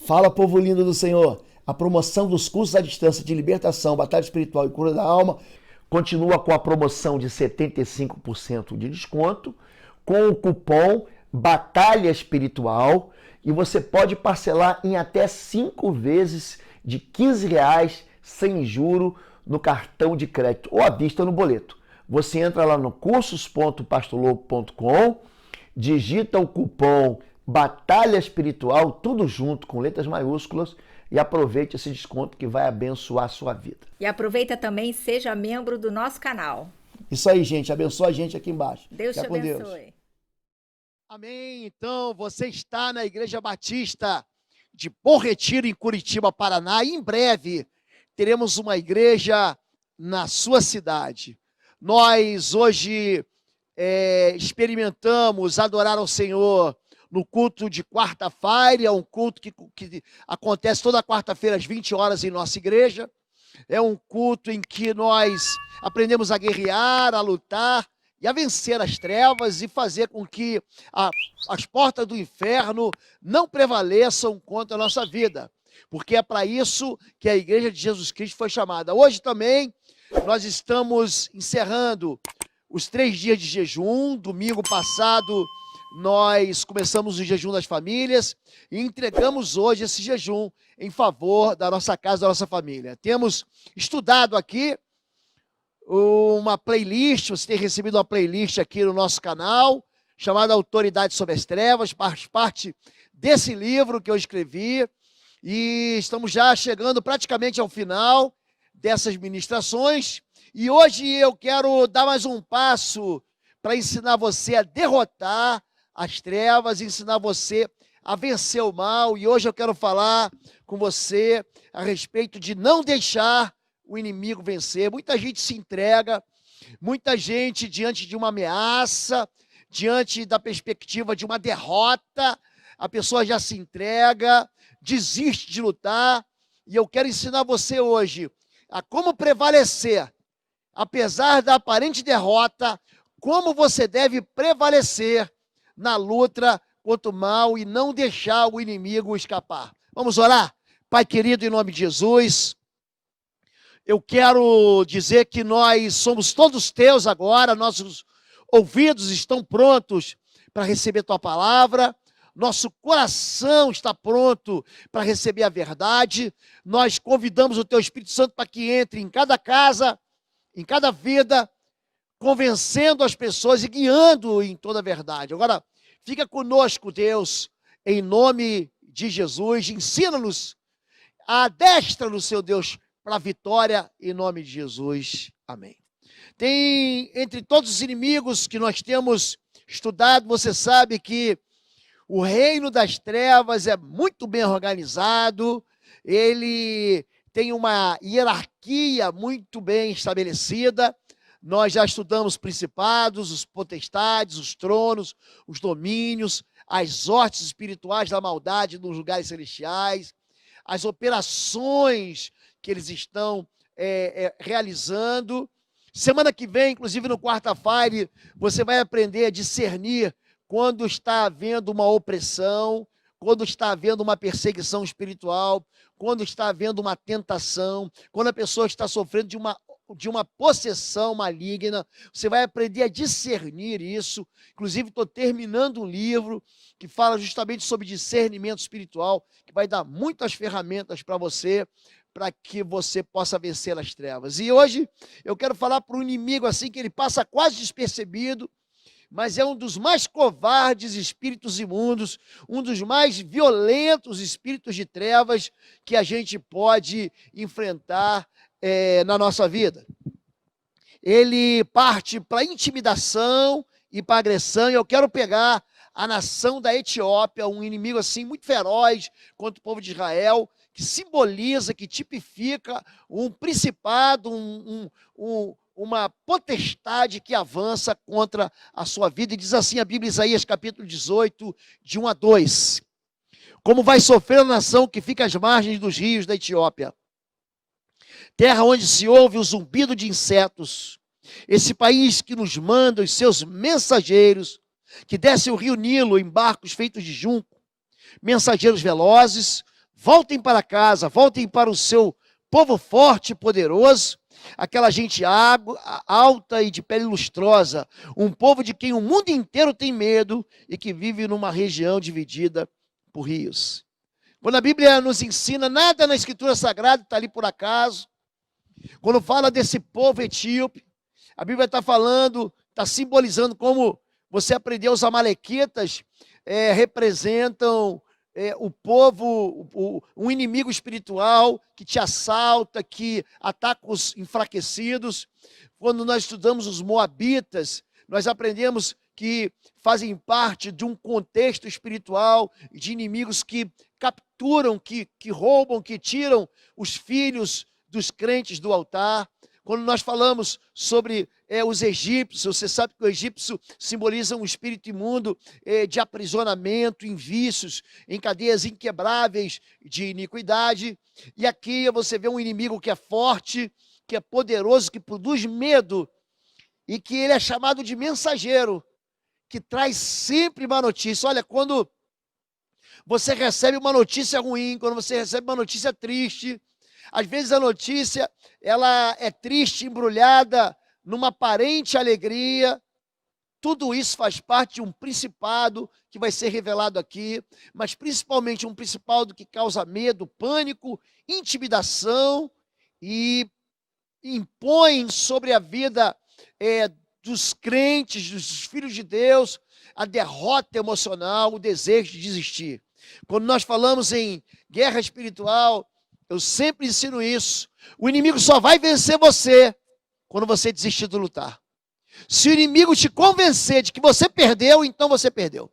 Fala, povo lindo do Senhor! A promoção dos cursos à distância de libertação, batalha espiritual e cura da alma continua com a promoção de 75% de desconto, com o cupom Batalha Espiritual, e você pode parcelar em até 5 vezes de R$ 15 sem juro no cartão de crédito ou à vista no boleto. Você entra lá no cursos.pastorlobo.com, digita o cupom Batalha Espiritual, tudo junto, com letras maiúsculas, e aproveite esse desconto que vai abençoar a sua vida. E aproveita também, seja membro do nosso canal. Isso aí, gente. Abençoa a gente aqui embaixo. Deus te abençoe. Deus. Amém. Então, você está na Igreja Batista de Bom Retiro, em Curitiba, Paraná. E em breve teremos uma igreja na sua cidade. Nós hoje experimentamos adorar ao Senhor no culto de quarta-feira. É um culto que acontece toda quarta-feira às 20 horas em nossa igreja. É um culto em que nós aprendemos a guerrear, a lutar e a vencer as trevas e fazer com que as portas do inferno não prevaleçam contra a nossa vida. Porque é para isso que a Igreja de Jesus Cristo foi chamada. Hoje também nós estamos encerrando os 3 dias de jejum. Domingo passado nós começamos o jejum das famílias e entregamos hoje esse jejum em favor da nossa casa, da nossa família. Temos estudado aqui uma playlist, você tem recebido uma playlist aqui no nosso canal, chamada Autoridade sobre as Trevas, parte desse livro que eu escrevi, e estamos já chegando praticamente ao final dessas ministrações, e hoje eu quero dar mais um passo para ensinar você a derrotar as trevas, ensinar você a vencer o mal. E hoje eu quero falar com você a respeito de não deixar o inimigo vencer. Muita gente se entrega, muita gente diante de uma ameaça, diante da perspectiva de uma derrota, a pessoa já se entrega, desiste de lutar. E eu quero ensinar você hoje a como prevalecer, apesar da aparente derrota, como você deve prevalecer na luta contra o mal e não deixar o inimigo escapar. Vamos orar? Pai querido, em nome de Jesus, eu quero dizer que nós somos todos teus agora, nossos ouvidos estão prontos para receber tua palavra, nosso coração está pronto para receber a verdade. Nós convidamos o teu Espírito Santo para que entre em cada casa, em cada vida, convencendo as pessoas e guiando em toda a verdade. Agora, fica conosco, Deus, em nome de Jesus. Ensina-nos, adestra-nos, seu Deus, para a vitória, em nome de Jesus. Amém. Tem, entre todos os inimigos que nós temos estudado, você sabe que o reino das trevas é muito bem organizado, ele tem uma hierarquia muito bem estabelecida. Nós já estudamos principados, os potestades, os tronos, os domínios, as hortes espirituais da maldade nos lugares celestiais, as operações que eles estão realizando. Semana que vem, inclusive no quarta-feira, você vai aprender a discernir quando está havendo uma opressão, quando está havendo uma perseguição espiritual, quando está havendo uma tentação, quando a pessoa está sofrendo de uma possessão maligna. Você vai aprender a discernir isso. Inclusive, estou terminando um livro que fala justamente sobre discernimento espiritual, que vai dar muitas ferramentas para você, para que você possa vencer as trevas. E hoje eu quero falar para o inimigo assim, que ele passa quase despercebido, mas é um dos mais covardes espíritos imundos, um dos mais violentos espíritos de trevas que a gente pode enfrentar na nossa vida. Ele parte para intimidação e para agressão, e eu quero pegar a nação da Etiópia, um inimigo assim muito feroz contra o povo de Israel, que simboliza, que tipifica um principado, uma potestade que avança contra a sua vida. E diz assim a Bíblia, Isaías capítulo 18, de 1 a 2. Como vai sofrer a nação que fica às margens dos rios da Etiópia, terra onde se ouve o zumbido de insetos, esse país que nos manda os seus mensageiros, que desce o rio Nilo em barcos feitos de junco, mensageiros velozes, Voltem para casa, voltem para o seu povo forte e poderoso, aquela gente alta e de pele lustrosa, um povo de quem o mundo inteiro tem medo e que vive numa região dividida por rios. Quando a Bíblia nos ensina, nada na Escritura Sagrada está ali por acaso. Quando fala desse povo etíope, a Bíblia está falando, está simbolizando como você aprendeu, os amalequitas representam o povo, um inimigo espiritual que te assalta, que ataca os enfraquecidos. Quando nós estudamos os moabitas, nós aprendemos que fazem parte de um contexto espiritual de inimigos que capturam, que roubam, que tiram os filhos dos crentes do altar. Quando nós falamos sobre os egípcios, você sabe que o egípcio simboliza um espírito imundo de aprisionamento, em vícios, em cadeias inquebráveis de iniquidade. E aqui você vê um inimigo que é forte, que é poderoso, que produz medo, e que ele é chamado de mensageiro, que traz sempre uma notícia. Olha, quando você recebe uma notícia ruim, quando você recebe uma notícia triste, às vezes a notícia ela é triste, embrulhada numa aparente alegria. Tudo isso faz parte de um principado que vai ser revelado aqui, mas principalmente um principado que causa medo, pânico, intimidação e impõe sobre a vida dos crentes, dos filhos de Deus, a derrota emocional, o desejo de desistir. Quando nós falamos em guerra espiritual, eu sempre ensino isso. O inimigo só vai vencer você quando você desistir de lutar. Se o inimigo te convencer de que você perdeu, então você perdeu.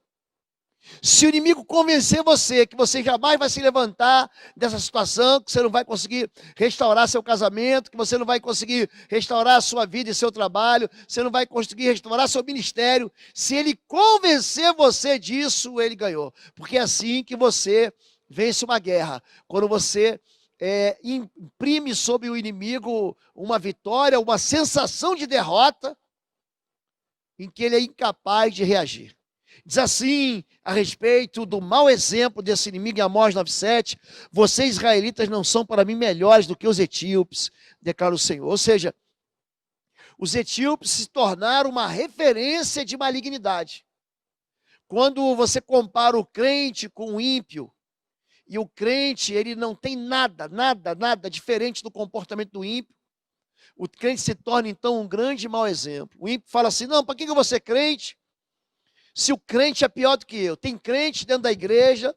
Se o inimigo convencer você que você jamais vai se levantar dessa situação, que você não vai conseguir restaurar seu casamento, que você não vai conseguir restaurar a sua vida e seu trabalho, você não vai conseguir restaurar seu ministério, se ele convencer você disso, ele ganhou. Porque é assim que você vence uma guerra. Quando você imprime sobre o inimigo uma vitória, uma sensação de derrota, em que ele é incapaz de reagir. Diz assim, a respeito do mau exemplo desse inimigo em Amós 9,7, vocês israelitas não são para mim melhores do que os etíopes, declara o Senhor. Ou seja, os etíopes se tornaram uma referência de malignidade. Quando você compara o crente com o ímpio, e o crente, ele não tem nada diferente do comportamento do ímpio, o crente se torna, então, um grande mau exemplo. O ímpio fala assim, não, para que eu vou ser crente? Se o crente é pior do que eu. Tem crente dentro da igreja,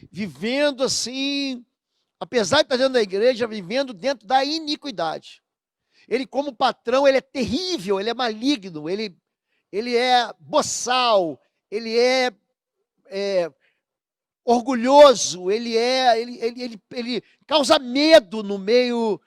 vivendo assim, apesar de estar dentro da igreja, vivendo dentro da iniquidade. Ele, como patrão, ele é terrível, ele é maligno, ele é boçal, ele é orgulhoso, ele causa medo no meio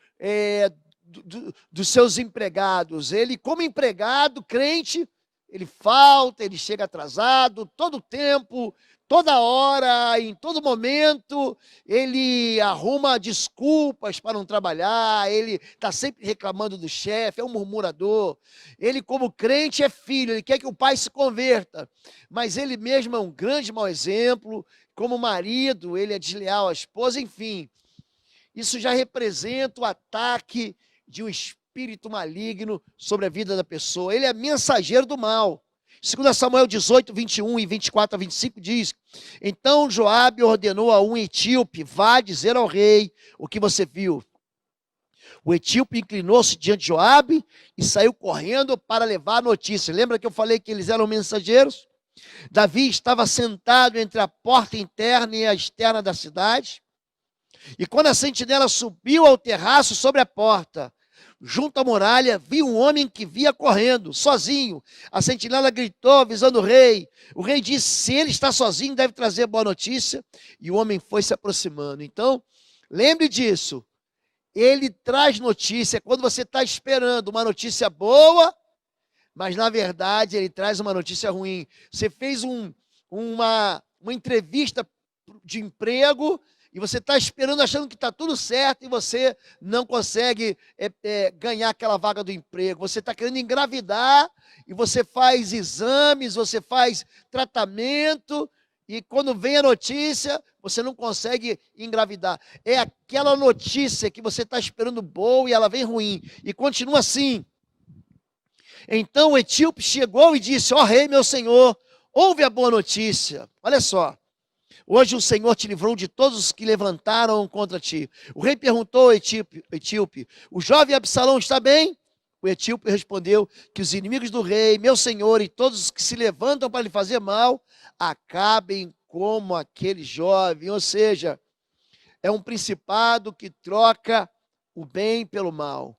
dos seus empregados. Ele, como empregado, crente, ele falta, ele chega atrasado, todo tempo, toda hora, em todo momento, ele arruma desculpas para não trabalhar, ele está sempre reclamando do chefe, é um murmurador. Ele, como crente, é filho, ele quer que o pai se converta, mas ele mesmo é um grande mau exemplo. Como marido, ele é desleal à esposa, enfim. Isso já representa o ataque de um espírito maligno sobre a vida da pessoa. Ele é mensageiro do mal. 2 Samuel 18, 21 e 24 a 25 diz, então Joabe ordenou a um etíope, vá dizer ao rei o que você viu. O etíope inclinou-se diante de Joabe e saiu correndo para levar a notícia. Lembra que eu falei que eles eram mensageiros? Davi estava sentado entre a porta interna e a externa da cidade. E quando a sentinela subiu ao terraço sobre a porta, junto à muralha, viu um homem que via correndo, sozinho. A sentinela gritou, avisando o rei. O rei disse, se ele está sozinho, deve trazer boa notícia. E o homem foi se aproximando. Então, lembre disso. Ele traz notícia quando você está esperando uma notícia boa, mas na verdade ele traz uma notícia ruim. Você fez uma entrevista de emprego e você está esperando, achando que está tudo certo e você não consegue ganhar aquela vaga do emprego. Você está querendo engravidar e você faz exames, você faz tratamento e quando vem a notícia, você não consegue engravidar. É aquela notícia que você está esperando boa e ela vem ruim, e continua assim. Então o etíope chegou e disse: ó rei, meu senhor, ouve a boa notícia. Olha só, hoje o Senhor te livrou de todos os que levantaram contra ti. O rei perguntou ao etíope: o jovem Absalão está bem? O etíope respondeu que os inimigos do rei, meu senhor, e todos os que se levantam para lhe fazer mal, acabem como aquele jovem. Ou seja, é um principado que troca o bem pelo mal.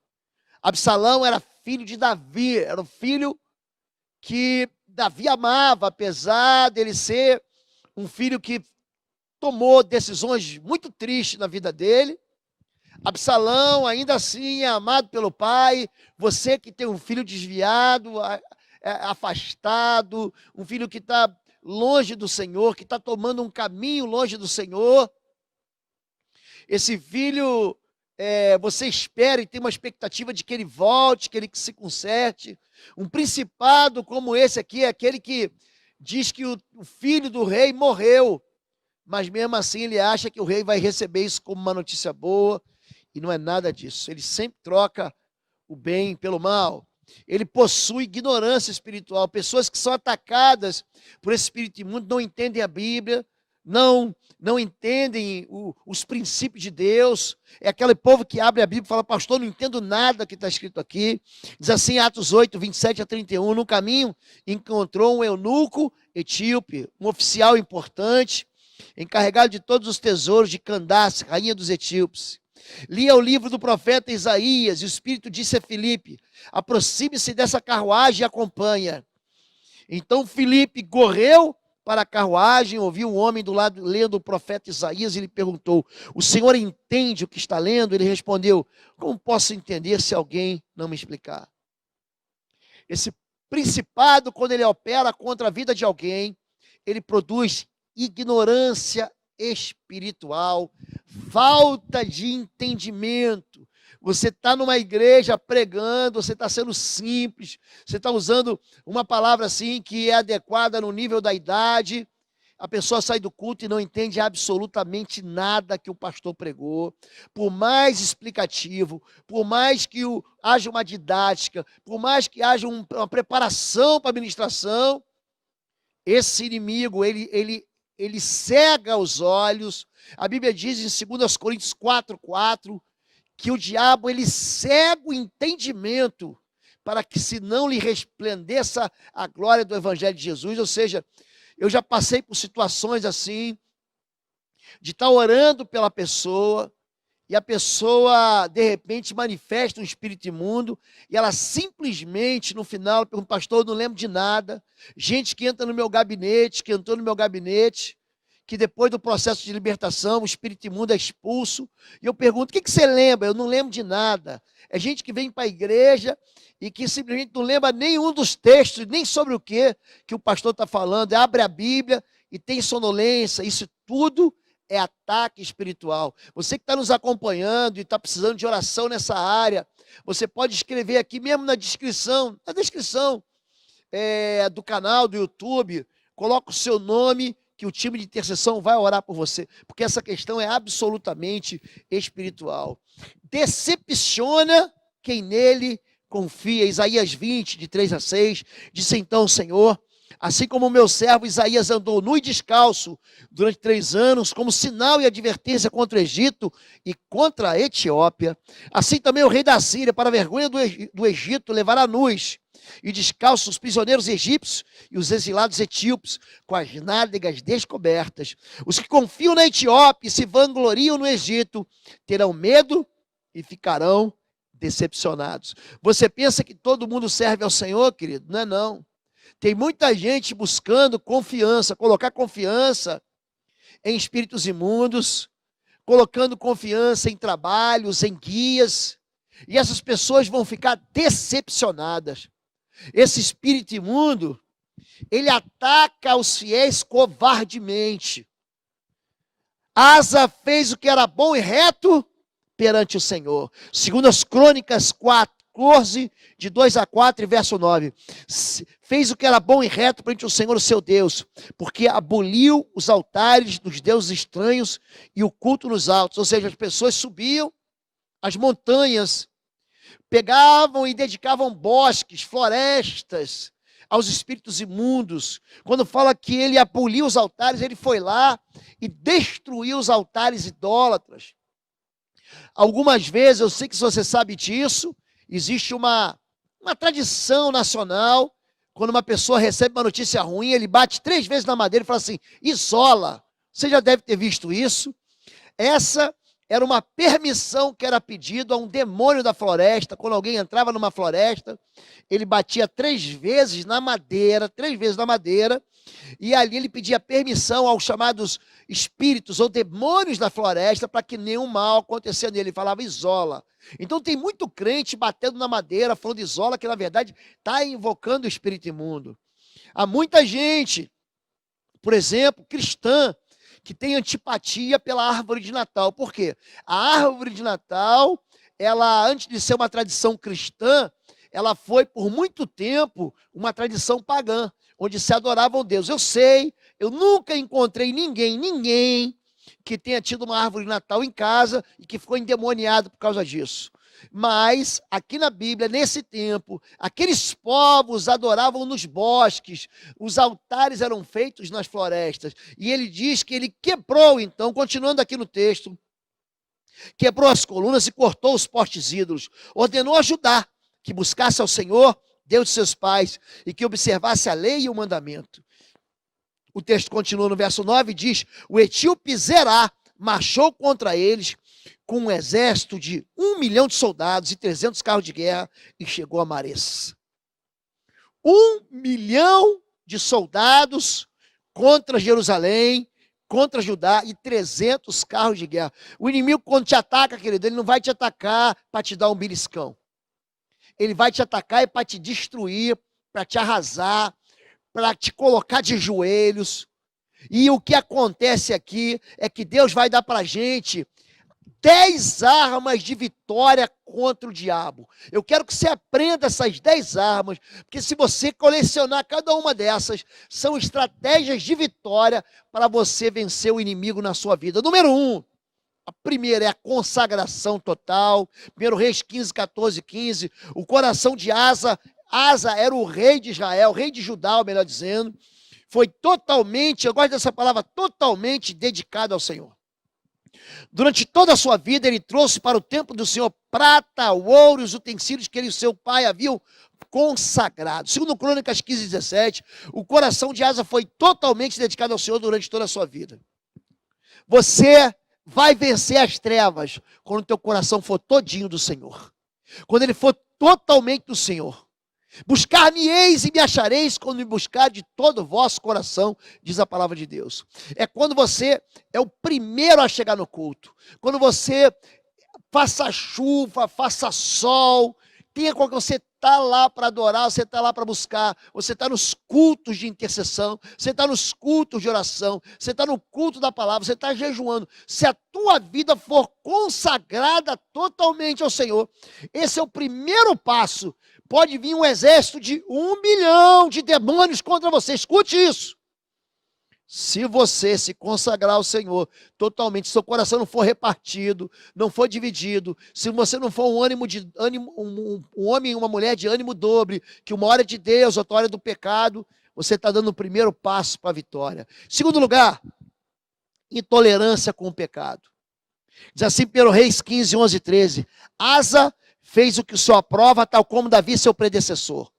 Absalão era filho de Davi, era o filho que Davi amava, apesar dele ser um filho que tomou decisões muito tristes na vida dele. Absalão, ainda assim, é amado pelo pai. Você que tem um filho desviado, afastado, um filho que está longe do Senhor, que está tomando um caminho longe do Senhor. Esse filho, você espera e tem uma expectativa de que ele volte, que ele se conserte. Um principado como esse aqui é aquele que diz que o filho do rei morreu, mas mesmo assim ele acha que o rei vai receber isso como uma notícia boa, e não é nada disso. Ele sempre troca o bem pelo mal. Ele possui ignorância espiritual. Pessoas que são atacadas por esse espírito imundo não entendem a Bíblia, não entendem os princípios de Deus. É aquele povo que abre a Bíblia e fala: pastor, não entendo nada que está escrito aqui. Diz assim, Atos 8, 27 a 31, no caminho encontrou um eunuco etíope, um oficial importante, encarregado de todos os tesouros de Candace, rainha dos etíopes. Lia o livro do profeta Isaías, e o Espírito disse a Filipe: aproxime-se dessa carruagem e acompanha. Então Filipe correu para a carruagem, ouviu um homem do lado lendo o profeta Isaías e lhe perguntou: o senhor entende o que está lendo? Ele respondeu: como posso entender se alguém não me explicar? Esse principado, quando ele opera contra a vida de alguém, ele produz ignorância espiritual, falta de entendimento. Você está numa igreja pregando, você está sendo simples, você está usando uma palavra assim que é adequada no nível da idade. A pessoa sai do culto e não entende absolutamente nada que o pastor pregou. Por mais explicativo, por mais que haja uma didática, por mais que haja uma preparação para a ministração, esse inimigo, ele cega os olhos. A Bíblia diz em 2 Coríntios 4:4 que o diabo, ele cega o entendimento para que se não lhe resplandeça a glória do evangelho de Jesus. Ou seja, eu já passei por situações assim, de estar orando pela pessoa, e a pessoa, de repente, manifesta um espírito imundo, e ela simplesmente, no final, pergunta: pastor, eu não lembro de nada. Gente que entra no meu gabinete, que entrou no meu gabinete, que depois do processo de libertação, o espírito imundo é expulso, e eu pergunto: o que você lembra? Eu não lembro de nada. É gente que vem para a igreja e que simplesmente não lembra nenhum dos textos, nem sobre o que o pastor está falando. Abre a Bíblia e tem sonolência. Isso tudo é ataque espiritual. Você que está nos acompanhando e está precisando de oração nessa área, você pode escrever aqui mesmo na descrição do canal do YouTube, coloca o seu nome, que o time de intercessão vai orar por você, porque essa questão é absolutamente espiritual. Decepciona quem nele confia. Isaías 20, de 3 a 6, disse então o Senhor: assim como o meu servo Isaías andou nu e descalço durante 3 anos, como sinal e advertência contra o Egito e contra a Etiópia, assim também o rei da Síria, para a vergonha do Egito, levará nus e descalços os prisioneiros egípcios e os exilados etíopes, com as nádegas descobertas. Os que confiam na Etiópia e se vangloriam no Egito terão medo e ficarão decepcionados. Você pensa que todo mundo serve ao Senhor, querido? Não é não. Tem muita gente buscando confiança, colocar confiança em espíritos imundos, colocando confiança em trabalhos, em guias, e essas pessoas vão ficar decepcionadas. Esse espírito imundo, ele ataca os fiéis covardemente. Asa fez o que era bom e reto perante o Senhor. Segundo as Crônicas 4, 14, de 2 a 4 e verso 9. Fez o que era bom e reto perante o Senhor, o seu Deus, porque aboliu os altares dos deuses estranhos e o culto nos altos. Ou seja, as pessoas subiam as montanhas, pegavam e dedicavam bosques, florestas aos espíritos imundos. Quando fala que ele aboliu os altares, ele foi lá e destruiu os altares idólatras. Algumas vezes, eu sei que você sabe disso, existe uma tradição nacional, quando uma pessoa recebe uma notícia ruim, ele bate 3 vezes na madeira e fala assim, isola. Você já deve ter visto isso. Essa era uma permissão que era pedido a um demônio da floresta. Quando alguém entrava numa floresta, ele batia 3 vezes na madeira, e ali ele pedia permissão aos chamados espíritos ou demônios da floresta para que nenhum mal acontecesse nele. Ele falava isola. Então tem muito crente batendo na madeira, falando isola, que na verdade está invocando o espírito imundo. Há muita gente, por exemplo, cristã, que tem antipatia pela árvore de Natal. Por quê? A árvore de Natal, ela, antes de ser uma tradição cristã, ela foi por muito tempo uma tradição pagã, onde se adoravam Deus. Eu sei, eu nunca encontrei ninguém que tenha tido uma árvore de Natal em casa e que ficou endemoniado por causa disso. Mas, aqui na Bíblia, nesse tempo, aqueles povos adoravam nos bosques, os altares eram feitos nas florestas. E ele diz que ele quebrou, então, continuando aqui no texto, quebrou as colunas e cortou os postes ídolos. Ordenou a Judá que buscasse ao Senhor, Deus de seus pais, e que observasse a lei e o mandamento. O texto continua no verso 9 e diz, o etíope Zerá marchou contra eles com um exército de 1 milhão de soldados e 300 carros de guerra e chegou a Mares. 1 milhão de soldados contra Jerusalém, contra Judá e 300 carros de guerra. O inimigo, quando te ataca, querido, ele não vai te atacar para te dar um beliscão. Ele vai te atacar para te destruir, para te arrasar, para te colocar de joelhos. E o que acontece aqui é que Deus vai dar para a gente 10 armas de vitória contra o diabo. Eu quero que você aprenda essas 10 armas, porque se você colecionar cada uma dessas, são estratégias de vitória para você vencer o inimigo na sua vida. Número 1, a primeira é a consagração total. 1 Reis 15, 14, 15. O coração de Asa era o rei de Israel, rei de Judá, melhor dizendo. Foi totalmente, eu gosto dessa palavra, totalmente dedicado ao Senhor. Durante toda a sua vida, ele trouxe para o templo do Senhor prata, ouro e os utensílios que ele e seu pai haviam consagrado. Segundo Crônicas 15, 17, o coração de Asa foi totalmente dedicado ao Senhor durante toda a sua vida. Você vai vencer as trevas quando o teu coração for todinho do Senhor. Quando ele for totalmente do Senhor. Buscar-me-eis e me achareis quando me buscar de todo o vosso coração, diz a palavra de Deus. É quando você é o primeiro a chegar no culto. Quando você faça chuva, faça sol, tenha qualquer, você está lá para adorar, você está lá para buscar, você está nos cultos de intercessão, você está nos cultos de oração, você está no culto da palavra, você está jejuando. Se a tua vida for consagrada totalmente ao Senhor, esse é o primeiro passo. Pode vir um exército de 1 milhão de demônios contra você. Escute isso. Se você se consagrar ao Senhor totalmente, seu coração não for repartido, não for dividido, se você não for um homem e uma mulher de ânimo dobre, que uma hora é de Deus, outra hora é do pecado, você está dando o primeiro passo para a vitória. Segundo lugar, intolerância com o pecado. Diz assim, 1 Reis 15, 11 e 13. Asa fez o que só aprova, tal como Davi, seu predecessor.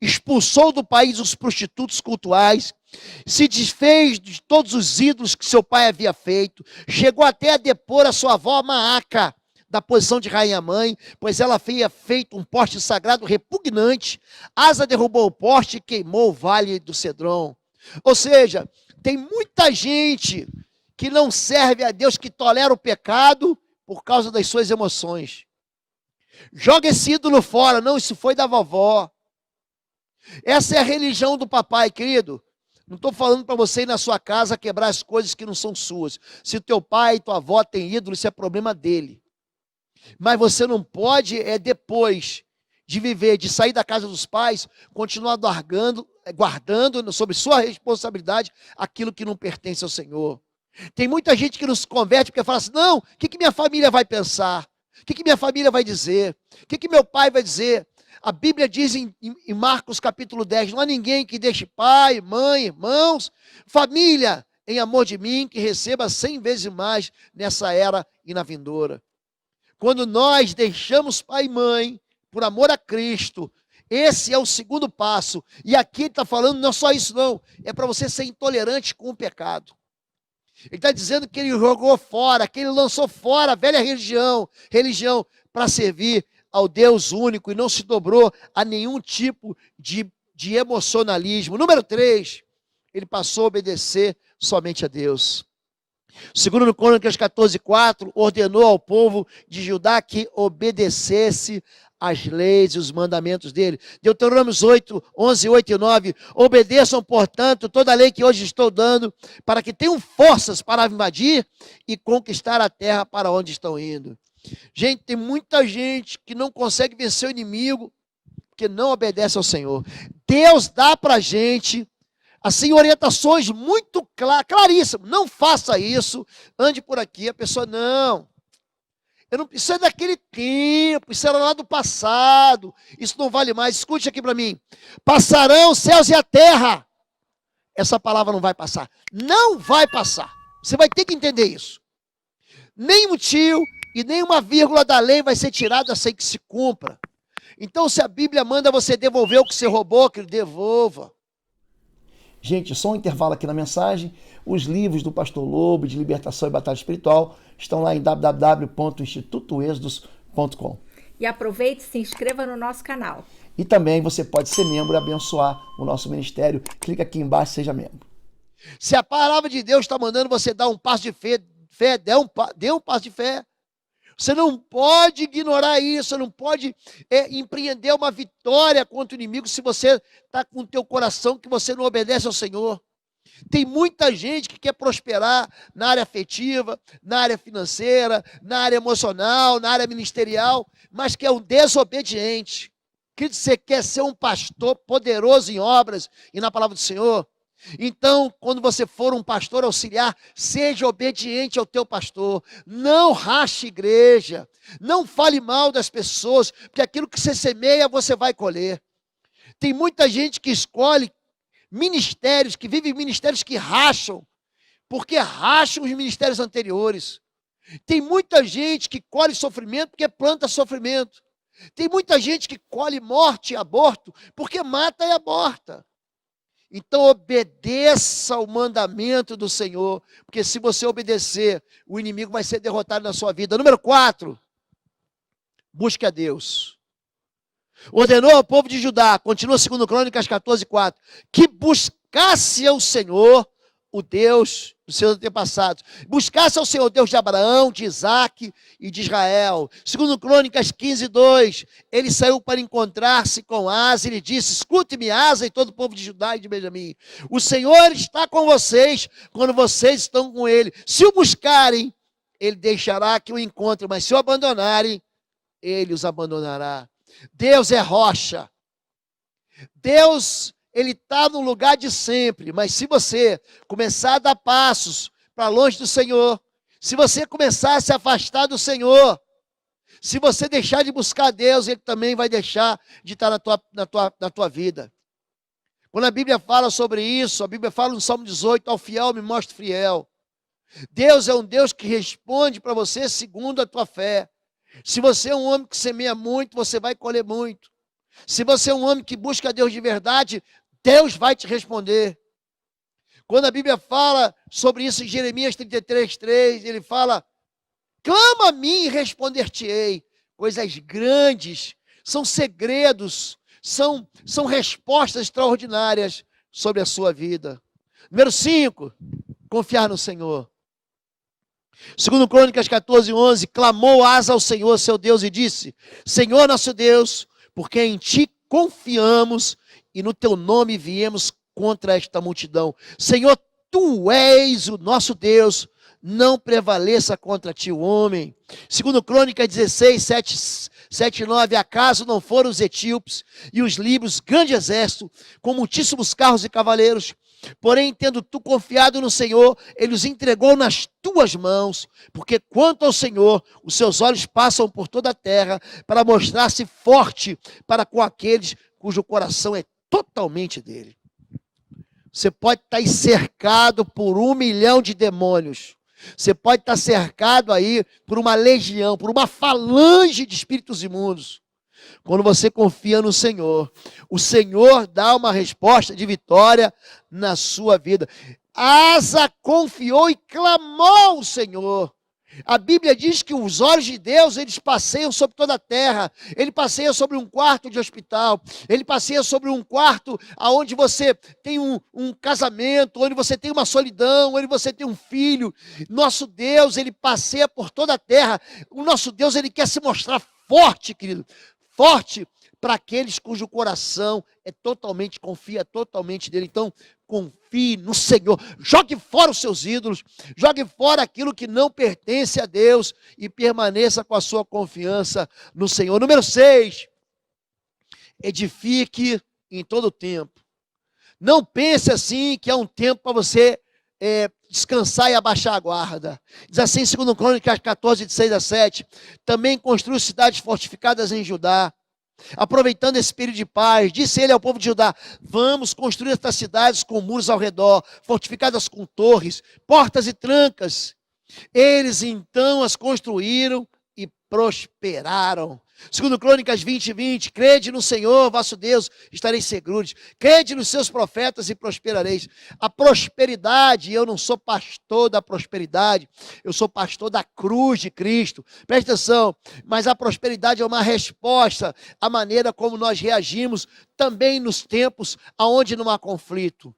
Expulsou do país os prostitutos cultuais, se desfez de todos os ídolos que seu pai havia feito, chegou até a depor a sua avó Maaca, da posição de rainha-mãe, pois ela havia feito um poste sagrado repugnante. Asa derrubou o poste e queimou o vale do Cedron. Ou seja, tem muita gente que não serve a Deus, que tolera o pecado por causa das suas emoções. Joga esse ídolo fora. Não, isso foi da vovó. Essa é a religião do papai, querido. Não estou falando para você ir na sua casa quebrar as coisas que não são suas. Se o teu pai e tua avó têm ídolo, isso é problema dele. Mas você não pode, depois de viver, de sair da casa dos pais, continuar guardando sobre sua responsabilidade aquilo que não pertence ao Senhor. Tem muita gente que não se converte porque fala assim, não, o que minha família vai pensar? O que minha família vai dizer? O que meu pai vai dizer? A Bíblia diz em Marcos capítulo 10, não há ninguém que deixe pai, mãe, irmãos, família, em amor de mim, que receba 100 vezes mais nessa era e na vindoura. Quando nós deixamos pai e mãe, por amor a Cristo, esse é o segundo passo. E aqui ele está falando, não é só isso não, é para você ser intolerante com o pecado. Ele está dizendo que ele jogou fora, que ele lançou fora a velha religião para servir ao Deus único e não se dobrou a nenhum tipo de emocionalismo. Número 3, ele passou a obedecer somente a Deus. Segundo Crônicas 14:4, ordenou ao povo de Judá que obedecesse as leis e os mandamentos dele. Deuteronômio 11, 8 e 9. Obedeçam, portanto, toda a lei que hoje estou dando, para que tenham forças para invadir e conquistar a terra para onde estão indo. Gente, tem muita gente que não consegue vencer o inimigo porque não obedece ao Senhor. Deus dá para a gente, assim, orientações muito claríssimas. Não faça isso, ande por aqui. A pessoa, não. Isso é daquele tempo, isso era lá do passado, isso não vale mais. Escute aqui para mim. Passarão os céus e a terra. Essa palavra não vai passar. Não vai passar. Você vai ter que entender isso. Nem um tio e nem uma vírgula da lei vai ser tirada sem que se cumpra. Então, se a Bíblia manda você devolver o que você roubou, que ele devolva. Gente, só um intervalo aqui na mensagem. Os livros do Pastor Lobo, de Libertação e Batalha Espiritual, estão lá em www.institutoexodus.com. E aproveite e se inscreva no nosso canal. E também você pode ser membro e abençoar o nosso ministério. Clica aqui embaixo, seja membro. Se a palavra de Deus está mandando você dar um passo de fé, dê um passo de fé. Você não pode ignorar isso, você não pode empreender uma vitória contra o inimigo se você está com o teu coração que você não obedece ao Senhor. Tem muita gente que quer prosperar na área afetiva, na área financeira, na área emocional, na área ministerial, mas que é um desobediente. Que você quer ser um pastor poderoso em obras e na palavra do Senhor? Então, quando você for um pastor auxiliar, seja obediente ao teu pastor. Não rache igreja. Não fale mal das pessoas, porque aquilo que você semeia, você vai colher. Tem muita gente que escolhe ministérios, que vive ministérios que racham, porque racham os ministérios anteriores. Tem muita gente que colhe sofrimento porque planta sofrimento. Tem muita gente que colhe morte e aborto porque mata e aborta. Então obedeça o mandamento do Senhor, porque se você obedecer, o inimigo vai ser derrotado na sua vida. Número 4, busque a Deus. Ordenou ao povo de Judá, continua 2 Crônicas 14:4, que buscasse ao Senhor, o Deus dos seus antepassados. Buscasse ao Senhor, Deus de Abraão, de Isaac e de Israel. 2 Crônicas 15:2, ele saiu para encontrar-se com Asa e lhe disse: escute-me, Asa e todo o povo de Judá e de Benjamim. O Senhor está com vocês quando vocês estão com ele. Se o buscarem, ele deixará que o encontrem, mas se o abandonarem, ele os abandonará. Deus é rocha. Deus, ele está no lugar de sempre, mas se você começar a dar passos para longe do Senhor, se você começar a se afastar do Senhor, se você deixar de buscar Deus, ele também vai deixar de estar na tua vida. Quando a Bíblia fala sobre isso, a Bíblia fala no Salmo 18, ao fiel me mostra fiel. Deus é um Deus que responde para você segundo a tua fé. Se você é um homem que semeia muito, você vai colher muito. Se você é um homem que busca Deus de verdade, Deus vai te responder. Quando a Bíblia fala sobre isso em Jeremias 33:3, ele fala: clama a mim e responder-te-ei. Coisas grandes, são segredos, são respostas extraordinárias sobre a sua vida. Número 5, confiar no Senhor. 2 Crônicas 14:11, clamou Asa ao Senhor, seu Deus, e disse: Senhor nosso Deus, porque em ti confiamos e no teu nome viemos contra esta multidão. Senhor, tu és o nosso Deus, não prevaleça contra ti o homem. Segundo Crônicas 16, 7 e 9, acaso não foram os etíopes e os líbios, grande exército, com muitíssimos carros e cavaleiros? Porém, tendo tu confiado no Senhor, ele os entregou nas tuas mãos, porque quanto ao Senhor, os seus olhos passam por toda a terra, para mostrar-se forte para com aqueles cujo coração é totalmente dele. Você pode estar cercado por 1 milhão de demônios. Você pode estar cercado aí por uma legião, por uma falange de espíritos imundos. Quando você confia no Senhor, o Senhor dá uma resposta de vitória na sua vida. Asa confiou e clamou o Senhor. A Bíblia diz que os olhos de Deus, eles passeiam sobre toda a terra. Ele passeia sobre um quarto de hospital. Ele passeia sobre um quarto onde você tem um casamento, onde você tem uma solidão, onde você tem um filho. Nosso Deus, ele passeia por toda a terra. O nosso Deus, ele quer se mostrar forte, querido. Forte para aqueles cujo coração confia totalmente nele. Então, confie no Senhor. Jogue fora os seus ídolos. Jogue fora aquilo que não pertence a Deus e permaneça com a sua confiança no Senhor. Número 6. Edifique em todo o tempo. Não pense assim que é um tempo para você descansar e abaixar a guarda. Diz assim, segundo Crônicas 14, de 6 a 7, também construiu cidades fortificadas em Judá, aproveitando esse período de paz, disse ele ao povo de Judá, vamos construir estas cidades com muros ao redor, fortificadas com torres, portas e trancas. Eles então as construíram e prosperaram. Segundo Crônicas 20, 20, crede no Senhor, vosso Deus, estareis seguros. Crede nos seus profetas e prosperareis. A prosperidade, eu não sou pastor da prosperidade, eu sou pastor da cruz de Cristo. Presta atenção, mas a prosperidade é uma resposta à maneira como nós reagimos também nos tempos onde não há conflito.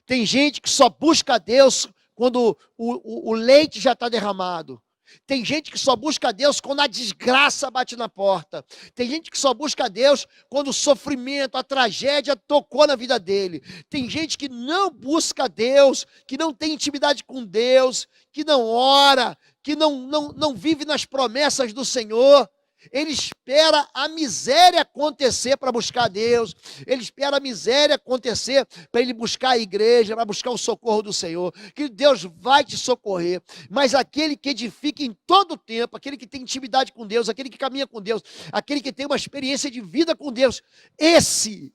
Tem gente que só busca Deus quando o leite já está derramado. Tem gente que só busca Deus quando a desgraça bate na porta. Tem gente que só busca Deus quando o sofrimento, a tragédia tocou na vida dele. Tem gente que não busca Deus, que não tem intimidade com Deus, que não ora, que não vive nas promessas do Senhor. Ele espera a miséria acontecer para buscar Deus. Ele espera a miséria acontecer para ele buscar a igreja, para buscar o socorro do Senhor. Que Deus vai te socorrer. Mas aquele que edifica em todo o tempo, aquele que tem intimidade com Deus, aquele que caminha com Deus, aquele que tem uma experiência de vida com Deus, esse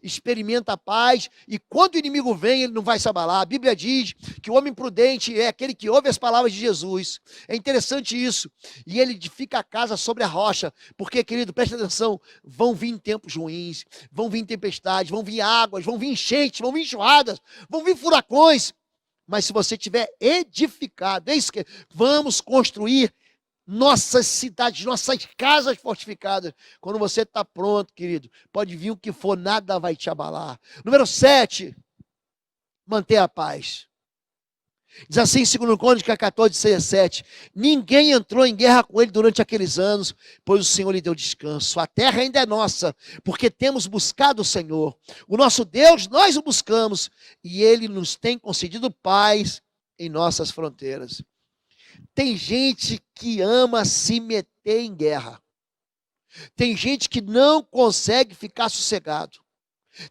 experimenta a paz e quando o inimigo vem, ele não vai se abalar. A Bíblia diz que o homem prudente é aquele que ouve as palavras de Jesus. É interessante isso. E ele edifica a casa sobre a rocha, porque, querido, presta atenção, vão vir tempos ruins, vão vir tempestades, vão vir águas, vão vir enchentes, vão vir enxurradas, vão vir furacões, mas se você tiver edificado, é isso que vamos construir nossas cidades, nossas casas fortificadas. Quando você está pronto, querido, pode vir o que for, nada vai te abalar. Número 7, manter a paz. Diz assim, em 2 Crônicas 14, 6 a 7, ninguém entrou em guerra com ele durante aqueles anos, pois o Senhor lhe deu descanso. A terra ainda é nossa, porque temos buscado o Senhor. O nosso Deus, nós o buscamos, e ele nos tem concedido paz em nossas fronteiras. Tem gente que ama se meter em guerra. Tem gente que não consegue ficar sossegado.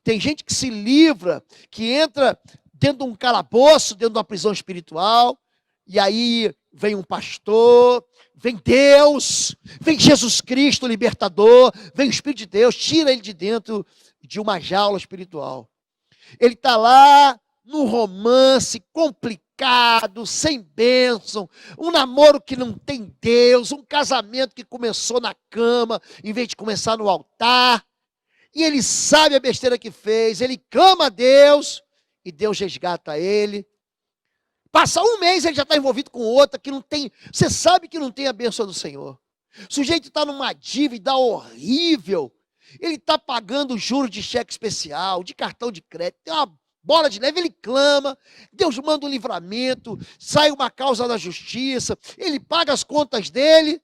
Tem gente que se livra, que entra dentro de um calabouço, dentro de uma prisão espiritual, e aí vem um pastor, vem Deus, vem Jesus Cristo, o libertador, vem o Espírito de Deus, tira ele de dentro de uma jaula espiritual. Ele está lá num romance complicado, sem bênção, um namoro que não tem Deus, um casamento que começou na cama, em vez de começar no altar, e ele sabe a besteira que fez, ele clama a Deus, e Deus resgata ele. Passa um mês, ele já está envolvido com outra, que não tem, você sabe que não tem a bênção do Senhor. O sujeito está numa dívida horrível, ele está pagando juros de cheque especial, de cartão de crédito, tem uma bola de neve, ele clama, Deus manda um livramento, sai uma causa da justiça, ele paga as contas dele,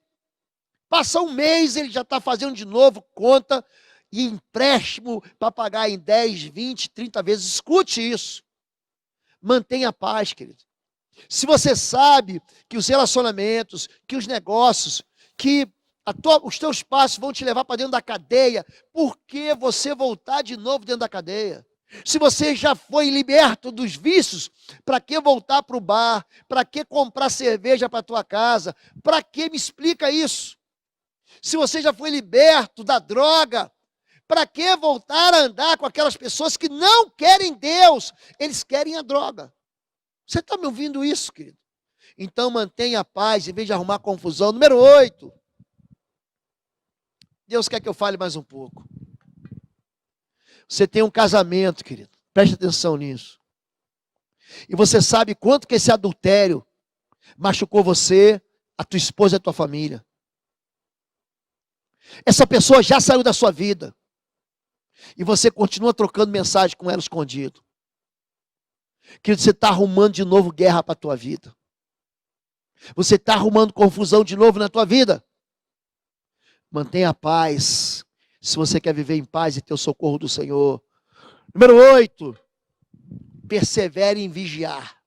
passa um mês, ele já está fazendo de novo conta, e empréstimo para pagar em 10, 20, 30 vezes. Escute isso. Mantenha a paz, querido. Se você sabe que os relacionamentos, que os negócios, que os teus passos vão te levar para dentro da cadeia, por que você voltar de novo dentro da cadeia? Se você já foi liberto dos vícios, para que voltar para o bar? Para que comprar cerveja para a tua casa? Para que me explica isso? Se você já foi liberto da droga, para que voltar a andar com aquelas pessoas que não querem Deus? Eles querem a droga. Você está me ouvindo isso, querido? Então mantenha a paz em vez de arrumar confusão. Número 8. Deus quer que eu fale mais um pouco. Você tem um casamento, querido. Preste atenção nisso. E você sabe quanto que esse adultério machucou você, a tua esposa e a tua família. Essa pessoa já saiu da sua vida. E você continua trocando mensagem com ela escondido. Querido, você está arrumando de novo guerra para a tua vida. Você está arrumando confusão de novo na tua vida. Mantenha a paz. Se você quer viver em paz e ter o socorro do Senhor. Número 8. Persevere em vigiar.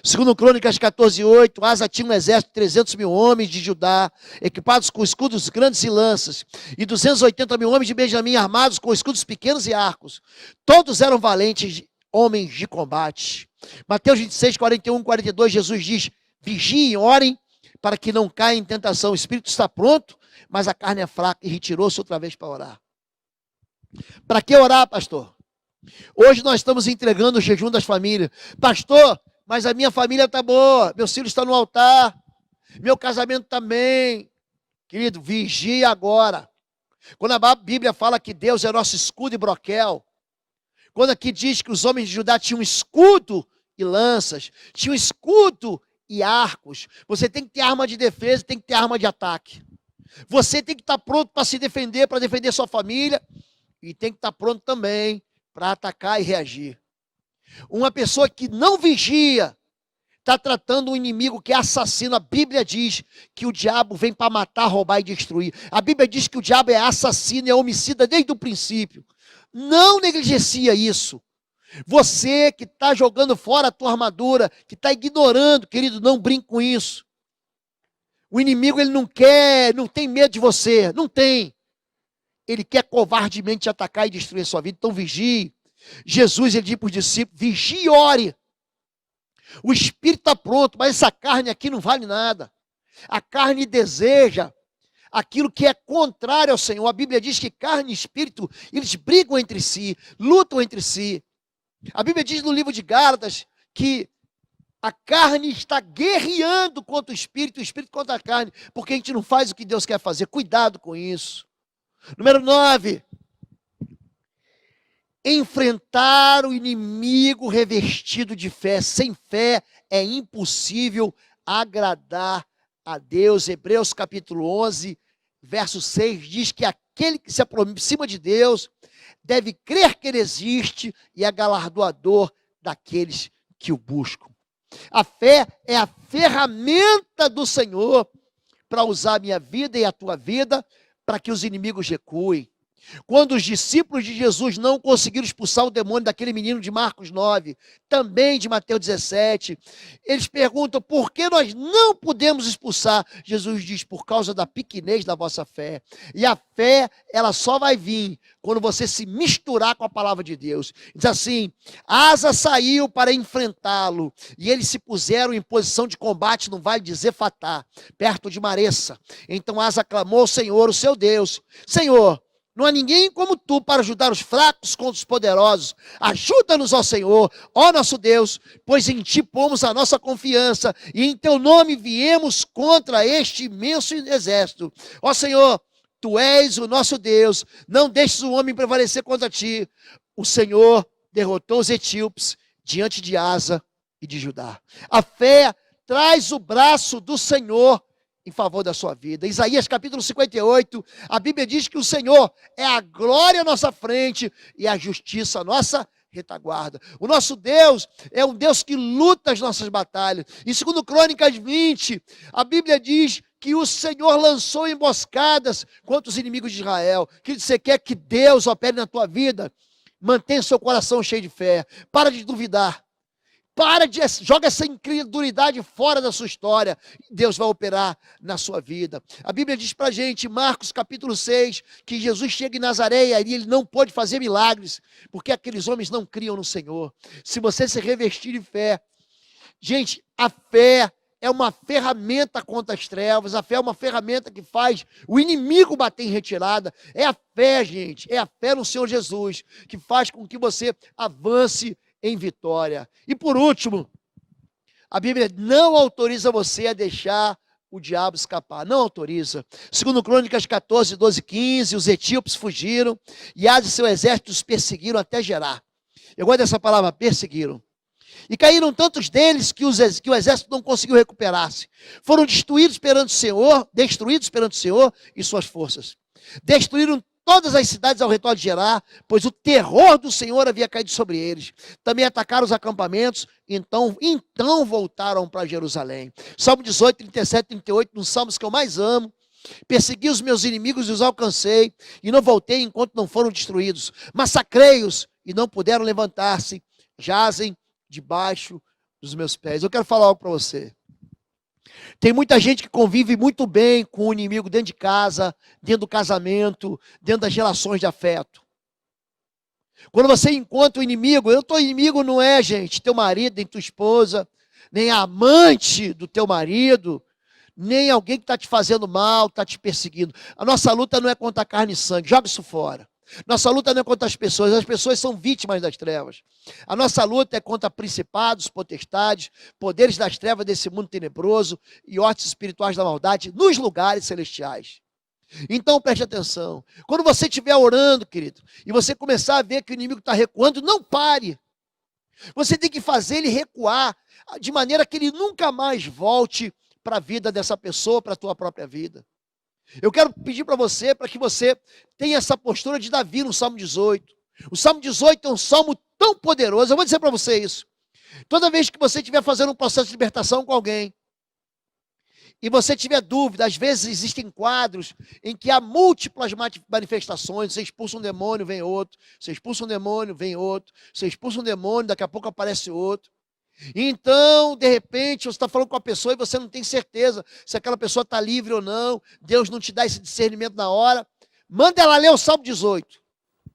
Segundo Crônicas 14:8, Asa tinha um exército de 300 mil homens de Judá, equipados com escudos grandes e lanças, e 280 mil homens de Benjamim, armados com escudos pequenos e arcos. Todos eram valentes homens de combate. Mateus 26:41-42, Jesus diz: vigiem, orem, para que não caia em tentação. O espírito está pronto, mas a carne é fraca, e retirou-se outra vez para orar. Para que orar, pastor? Hoje nós estamos entregando o jejum das famílias. Pastor, mas a minha família está boa, meus filhos estão no altar, meu casamento também. Querido, vigia agora. Quando a Bíblia fala que Deus é nosso escudo e broquel, quando aqui diz que os homens de Judá tinham escudo e lanças, tinham escudo e arcos, você tem que ter arma de defesa, tem que ter arma de ataque. Você tem que estar pronto para se defender, para defender sua família, e tem que estar pronto também para atacar e reagir. Uma pessoa que não vigia está tratando um inimigo que é assassino. A Bíblia diz que o diabo vem para matar, roubar e destruir. A Bíblia diz que o diabo é assassino e é homicida desde o princípio. Não negligencia isso. Você que está jogando fora a tua armadura, que está ignorando, querido, não brinque com isso. O inimigo, ele não quer, não tem medo de você, não tem. Ele quer covardemente te atacar e destruir a sua vida, então vigie. Jesus, ele diz para os discípulos, vigie e ore. O espírito está pronto, mas essa carne aqui não vale nada. A carne deseja aquilo que é contrário ao Senhor. A Bíblia diz que carne e espírito, eles brigam entre si, lutam entre si. A Bíblia diz no livro de Gálatas que a carne está guerreando contra o espírito contra a carne, porque a gente não faz o que Deus quer fazer. Cuidado com isso. Número 9. Enfrentar o inimigo revestido de fé. Sem fé é impossível agradar a Deus. Hebreus capítulo 11, verso 6 diz que aquele que se aproxima de Deus deve crer que Ele existe e é galardoador daqueles que o buscam. A fé é a ferramenta do Senhor para usar a minha vida e a tua vida para que os inimigos recuem. Quando os discípulos de Jesus não conseguiram expulsar o demônio daquele menino de Marcos 9, também de Mateus 17, eles perguntam, por que nós não podemos expulsar? Jesus diz, por causa da pequenez da vossa fé. E a fé, ela só vai vir quando você se misturar com a palavra de Deus. Diz assim, Asa saiu para enfrentá-lo, e eles se puseram em posição de combate no vale de Zefatá, perto de Maressa. Então Asa clamou ao Senhor, o seu Deus, Senhor, não há ninguém como tu para ajudar os fracos contra os poderosos. Ajuda-nos, ó Senhor, ó nosso Deus, pois em ti pomos a nossa confiança e em teu nome viemos contra este imenso exército. Ó Senhor, tu és o nosso Deus, não deixes o homem prevalecer contra ti. O Senhor derrotou os etíopes diante de Asa e de Judá. A fé traz o braço do Senhor em favor da sua vida. Isaías capítulo 58, a Bíblia diz que o Senhor é a glória à nossa frente e a justiça à nossa retaguarda. O nosso Deus é um Deus que luta as nossas batalhas. Em 2 Crônicas 20, a Bíblia diz que o Senhor lançou emboscadas contra os inimigos de Israel. Que você quer que Deus opere na tua vida? Mantenha seu coração cheio de fé. Para de duvidar. Joga essa incredulidade fora da sua história. Deus vai operar na sua vida. A Bíblia diz pra gente, Marcos capítulo 6, que Jesus chega em Nazaré e ali ele não pôde fazer milagres, porque aqueles homens não criam no Senhor. Se você se revestir de fé, gente, a fé é uma ferramenta contra as trevas, a fé é uma ferramenta que faz o inimigo bater em retirada. É a fé, gente, é a fé no Senhor Jesus, que faz com que você avance em vitória. E por último, a Bíblia não autoriza você a deixar o diabo escapar, não autoriza. Segundo Crônicas 14, 12, 15, os etíopes fugiram e Asa e seu exército os perseguiram até Gerar. Eu gosto dessa palavra, perseguiram. E caíram tantos deles que o exército não conseguiu recuperar-se. Foram destruídos perante o Senhor e suas forças. Destruíram todas as cidades ao redor de Gerar, pois o terror do Senhor havia caído sobre eles. Também atacaram os acampamentos, então voltaram para Jerusalém. Salmo 18, 37, 38, nos salmos que eu mais amo. Persegui os meus inimigos e os alcancei, e não voltei enquanto não foram destruídos. Massacrei-os e não puderam levantar-se, jazem debaixo dos meus pés. Eu quero falar algo para você. Tem muita gente que convive muito bem com o inimigo dentro de casa, dentro do casamento, dentro das relações de afeto. Quando você encontra o inimigo, inimigo não é, gente, teu marido, nem tua esposa, nem a amante do teu marido, nem alguém que está te fazendo mal, está te perseguindo. A nossa luta não é contra carne e sangue, joga isso fora. Nossa luta não é contra as pessoas são vítimas das trevas. A nossa luta é contra principados, potestades, poderes das trevas desse mundo tenebroso e hortes espirituais da maldade nos lugares celestiais. Então preste atenção, quando você estiver orando, querido, e você começar a ver que o inimigo está recuando, não pare. Você tem que fazer ele recuar, de maneira que ele nunca mais volte para a vida dessa pessoa, para a tua própria vida. Eu quero pedir para você, para que você tenha essa postura de Davi no Salmo 18. O Salmo 18 é um salmo tão poderoso, eu vou dizer para você isso. Toda vez que você estiver fazendo um processo de libertação com alguém, e você tiver dúvida, às vezes existem quadros em que há múltiplas manifestações, você expulsa um demônio, vem outro, você expulsa um demônio, vem outro, você expulsa um demônio, daqui a pouco aparece outro. Então, de repente, você está falando com a pessoa e você não tem certeza se aquela pessoa está livre ou não, Deus não te dá esse discernimento na hora, manda ela ler o Salmo 18.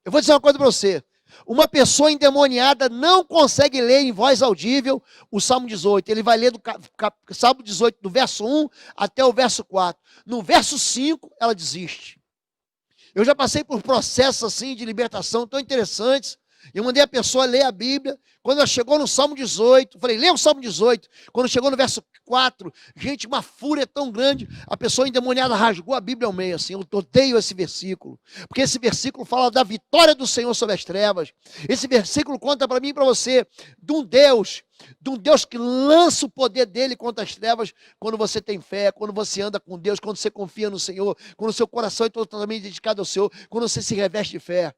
Eu vou dizer uma coisa para você, uma pessoa endemoniada não consegue ler em voz audível o Salmo 18, ele vai ler do Salmo 18, do verso 1 até o verso 4, no verso 5 ela desiste. Eu já passei por processos assim de libertação tão interessantes. Eu mandei a pessoa ler a Bíblia. Quando ela chegou no Salmo 18, falei, lê o Salmo 18. Quando chegou no verso 4, gente, uma fúria tão grande, a pessoa endemoniada rasgou a Bíblia ao meio, assim. Eu odeio esse versículo, porque esse versículo fala da vitória do Senhor sobre as trevas. Esse versículo conta para mim e para você de um Deus que lança o poder dele contra as trevas quando você tem fé, quando você anda com Deus, quando você confia no Senhor, quando o seu coração é totalmente dedicado ao Senhor, quando você se reveste de fé.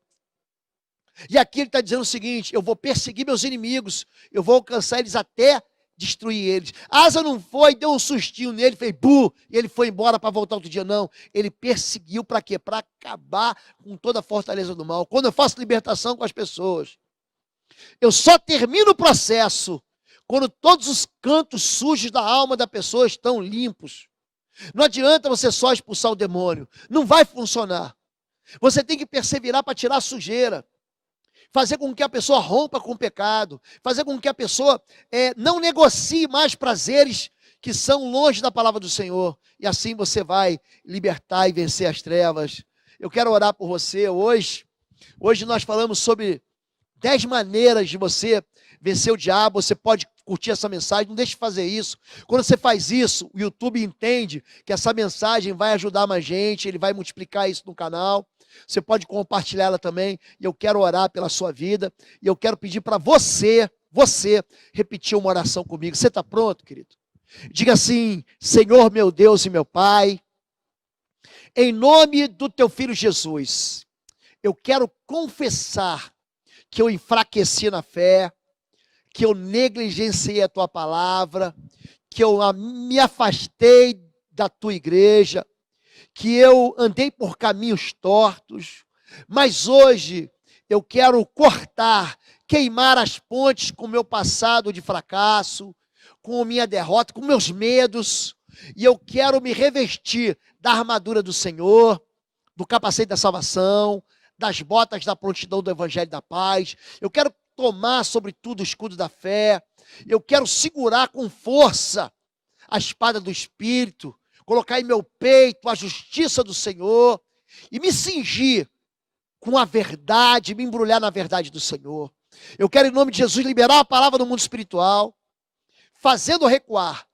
E aqui ele está dizendo o seguinte, eu vou perseguir meus inimigos, eu vou alcançar eles até destruir eles. Asa não foi, deu um sustinho nele, fez bu, e ele foi embora para voltar outro dia, não. Ele perseguiu para quê? Para acabar com toda a fortaleza do mal. Quando eu faço libertação com as pessoas, eu só termino o processo quando todos os cantos sujos da alma da pessoa estão limpos. Não adianta você só expulsar o demônio, não vai funcionar. Você tem que perseverar para tirar a sujeira. Fazer com que a pessoa rompa com o pecado, fazer com que a pessoa não negocie mais prazeres que são longe da palavra do Senhor, e assim você vai libertar e vencer as trevas. Eu quero orar por você hoje. Hoje nós falamos sobre 10 maneiras de você vencer o diabo. Você pode curtir essa mensagem, não deixe de fazer isso. Quando você faz isso, o YouTube entende que essa mensagem vai ajudar mais gente, ele vai multiplicar isso no canal. Você pode compartilhar ela também, e eu quero orar pela sua vida, e eu quero pedir para você repetir uma oração comigo. Você está pronto, querido? Diga assim, Senhor meu Deus e meu Pai, em nome do teu Filho Jesus, eu quero confessar que eu enfraqueci na fé, que eu negligenciei a tua palavra, que eu me afastei da tua igreja, que eu andei por caminhos tortos, mas hoje eu quero cortar, queimar as pontes com o meu passado de fracasso, com a minha derrota, com meus medos, e eu quero me revestir da armadura do Senhor, do capacete da salvação, das botas da prontidão do evangelho da paz. Eu quero tomar, sobretudo, o escudo da fé. Eu quero segurar com força a espada do Espírito, colocar em meu peito a justiça do Senhor e me cingir com a verdade, me embrulhar na verdade do Senhor. Eu quero, em nome de Jesus, liberar a palavra no mundo espiritual, fazendo recuar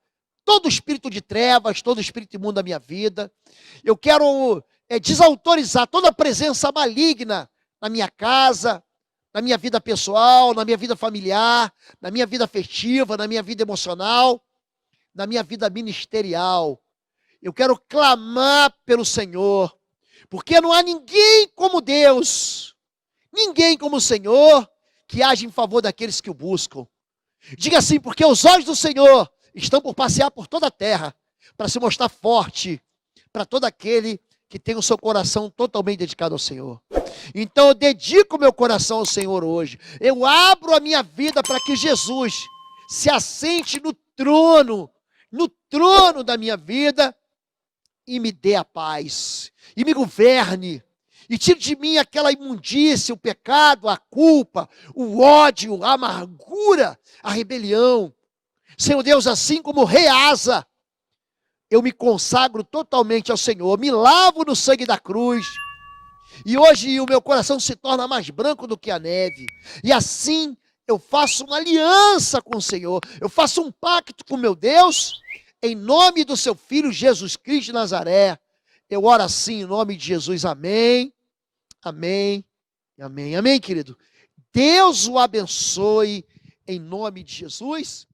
todo espírito de trevas, todo espírito imundo da minha vida. Eu quero desautorizar toda presença maligna na minha casa, na minha vida pessoal, na minha vida familiar, na minha vida afetiva, na minha vida emocional, na minha vida ministerial. Eu quero clamar pelo Senhor, porque não há ninguém como Deus, ninguém como o Senhor, que age em favor daqueles que o buscam. Diga assim, porque os olhos do Senhor estão por passear por toda a terra, para se mostrar forte para todo aquele que tem o seu coração totalmente dedicado ao Senhor. Então eu dedico meu coração ao Senhor hoje. Eu abro a minha vida para que Jesus se assente no trono da minha vida e me dê a paz, e me governe, e tire de mim aquela imundícia, o pecado, a culpa, o ódio, a amargura, a rebelião. Senhor Deus, assim como o rei Asa, eu me consagro totalmente ao Senhor, me lavo no sangue da cruz, e hoje o meu coração se torna mais branco do que a neve, e assim eu faço uma aliança com o Senhor, eu faço um pacto com meu Deus, em nome do seu Filho Jesus Cristo de Nazaré. Eu oro assim em nome de Jesus, amém, amém, amém, amém, querido. Deus o abençoe em nome de Jesus.